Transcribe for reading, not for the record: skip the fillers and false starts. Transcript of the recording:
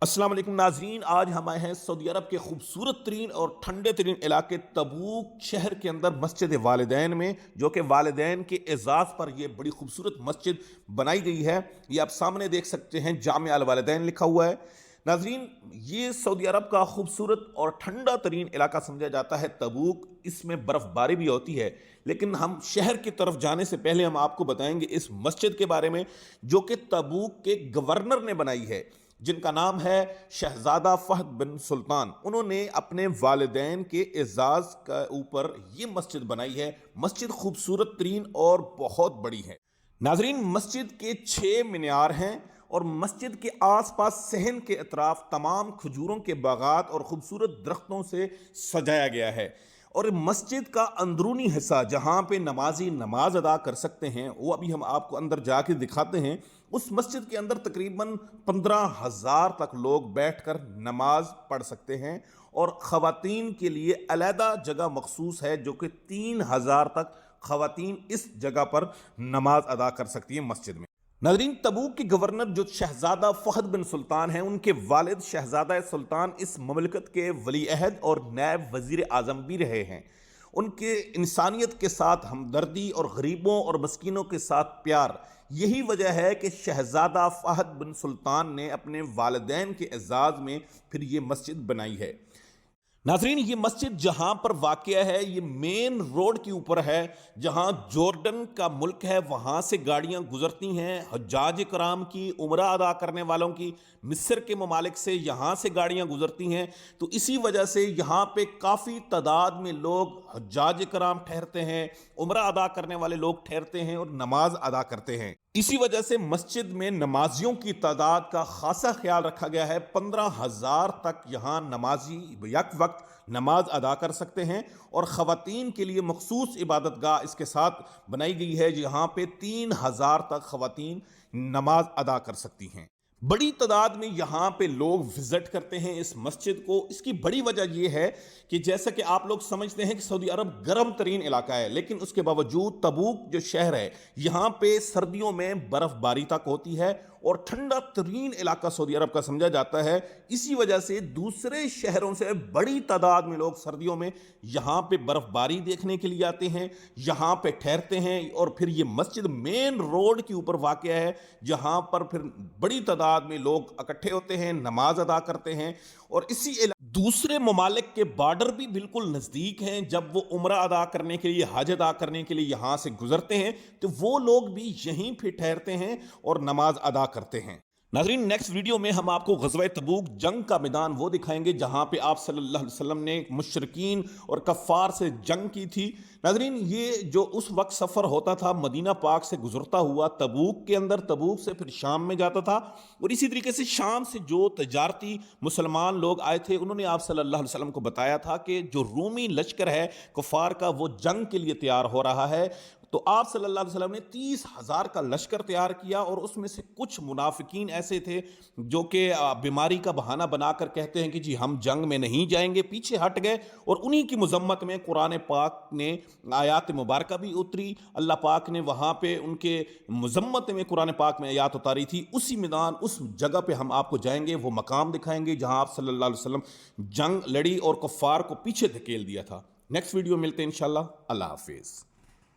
السلام علیکم ناظرین، آج ہم آئے ہیں سعودی عرب کے خوبصورت ترین اور ٹھنڈے ترین علاقے تبوک شہر کے اندر مسجد والدین میں، جو کہ والدین کے اعزاز پر یہ بڑی خوبصورت مسجد بنائی گئی ہے۔ یہ آپ سامنے دیکھ سکتے ہیں، جامع الوالدین لکھا ہوا ہے۔ ناظرین، یہ سعودی عرب کا خوبصورت اور ٹھنڈا ترین علاقہ سمجھا جاتا ہے تبوک۔ اس میں برف باری بھی ہوتی ہے، لیکن ہم شہر کی طرف جانے سے پہلے ہم آپ کو بتائیں گے اس مسجد کے بارے میں، جو کہ تبوک کے گورنر نے بنائی ہے، جن کا نام ہے شہزادہ فہد بن سلطان۔ انہوں نے اپنے والدین کے اعزاز کا اوپر یہ مسجد بنائی ہے۔ مسجد خوبصورت ترین اور بہت بڑی ہے۔ ناظرین، مسجد کے 6 مینار ہیں اور مسجد کے آس پاس صحن کے اطراف تمام کھجوروں کے باغات اور خوبصورت درختوں سے سجایا گیا ہے۔ اور مسجد کا اندرونی حصہ جہاں پہ نمازی نماز ادا کر سکتے ہیں، وہ ابھی ہم آپ کو اندر جا کے دکھاتے ہیں۔ اس مسجد کے اندر تقریباً 15,000 تک لوگ بیٹھ کر نماز پڑھ سکتے ہیں، اور خواتین کے لیے علیحدہ جگہ مخصوص ہے، جو کہ 3,000 تک خواتین اس جگہ پر نماز ادا کر سکتی ہیں مسجد میں۔ ناظرین، تبوک کے گورنر جو شہزادہ فہد بن سلطان ہیں، ان کے والد شہزادہ سلطان اس مملکت کے ولی عہد اور نائب وزیر اعظم بھی رہے ہیں۔ ان کے انسانیت کے ساتھ ہمدردی اور غریبوں اور مسکینوں کے ساتھ پیار، یہی وجہ ہے کہ شہزادہ فہد بن سلطان نے اپنے والدین کے اعزاز میں پھر یہ مسجد بنائی ہے۔ ناظرین، یہ مسجد جہاں پر واقع ہے، یہ مین روڈ کے اوپر ہے، جہاں جورڈن کا ملک ہے، وہاں سے گاڑیاں گزرتی ہیں، حجاج کرام کی، عمرہ ادا کرنے والوں کی، مصر کے ممالک سے یہاں سے گاڑیاں گزرتی ہیں۔ تو اسی وجہ سے یہاں پہ کافی تعداد میں لوگ حجاج کرام ٹھہرتے ہیں، عمرہ ادا کرنے والے لوگ ٹھہرتے ہیں اور نماز ادا کرتے ہیں۔ اسی وجہ سے مسجد میں نمازیوں کی تعداد کا خاصا خیال رکھا گیا ہے۔ 15,000 تک یہاں نمازی یک وقت نماز ادا کر سکتے ہیں، اور خواتین کے لیے مخصوص عبادت گاہ اس کے ساتھ بنائی گئی ہے، جہاں پہ 3,000 تک خواتین نماز ادا کر سکتی ہیں۔ بڑی تعداد میں یہاں پہ لوگ وزٹ کرتے ہیں اس مسجد کو۔ اس کی بڑی وجہ یہ ہے کہ جیسا کہ آپ لوگ سمجھتے ہیں کہ سعودی عرب گرم ترین علاقہ ہے، لیکن اس کے باوجود تبوک جو شہر ہے، یہاں پہ سردیوں میں برف باری تک ہوتی ہے، اور ٹھنڈا ترین علاقہ سعودی عرب کا سمجھا جاتا ہے۔ اسی وجہ سے دوسرے شہروں سے بڑی تعداد میں لوگ سردیوں میں یہاں پہ برف باری دیکھنے کے لیے آتے ہیں، یہاں پہ ٹھہرتے ہیں، اور پھر یہ مسجد مین روڈ کے اوپر واقع ہے، جہاں پر پھر بڑی تعداد میں لوگ اکٹھے ہوتے ہیں، نماز ادا کرتے ہیں۔ اور اسی دوسرے ممالک کے بارڈر بھی بالکل نزدیک ہیں۔ جب وہ عمرہ ادا کرنے کے لیے، حج ادا کرنے کے لیے یہاں سے گزرتے ہیں، تو وہ لوگ بھی یہیں پہ ٹھہرتے ہیں اور نماز ادا کرتے ہیں۔ ناظرین، نیکسٹ ویڈیو میں ہم آپ کو غزوہ تبوک جنگ کا میدان وہ دکھائیں گے، جہاں پہ آپ صلی اللہ علیہ وسلم نے مشرکین اور کفار سے جنگ کی تھی۔ ناظرین، یہ جو اس وقت سفر ہوتا تھا مدینہ پاک سے گزرتا ہوا تبوک کے اندر، تبوک سے پھر شام میں جاتا تھا، اور اسی طریقے سے شام سے جو تجارتی مسلمان لوگ آئے تھے، انہوں نے آپ صلی اللہ علیہ وسلم کو بتایا تھا کہ جو رومی لشکر ہے کفار کا، وہ جنگ کے لیے تیار ہو رہا ہے۔ تو آپ صلی اللہ علیہ وسلم نے 30,000 کا لشکر تیار کیا، اور اس میں سے کچھ منافقین ایسے تھے جو کہ بیماری کا بہانہ بنا کر کہتے ہیں کہ جی ہم جنگ میں نہیں جائیں گے، پیچھے ہٹ گئے، اور انہی کی مذمت میں قرآن پاک نے آیات مبارکہ بھی اتری۔ اللہ پاک نے وہاں پہ ان کے مذمت میں قرآن پاک میں آیات اتاری تھی۔ اسی میدان، اس جگہ پہ ہم آپ کو جائیں گے، وہ مقام دکھائیں گے جہاں آپ صلی اللہ علیہ وسلم جنگ لڑی اور کفار کو پیچھے دھکیل دیا تھا۔ نیکسٹ ویڈیو ملتے ہیں انشاءاللہ۔ اللہ حافظ۔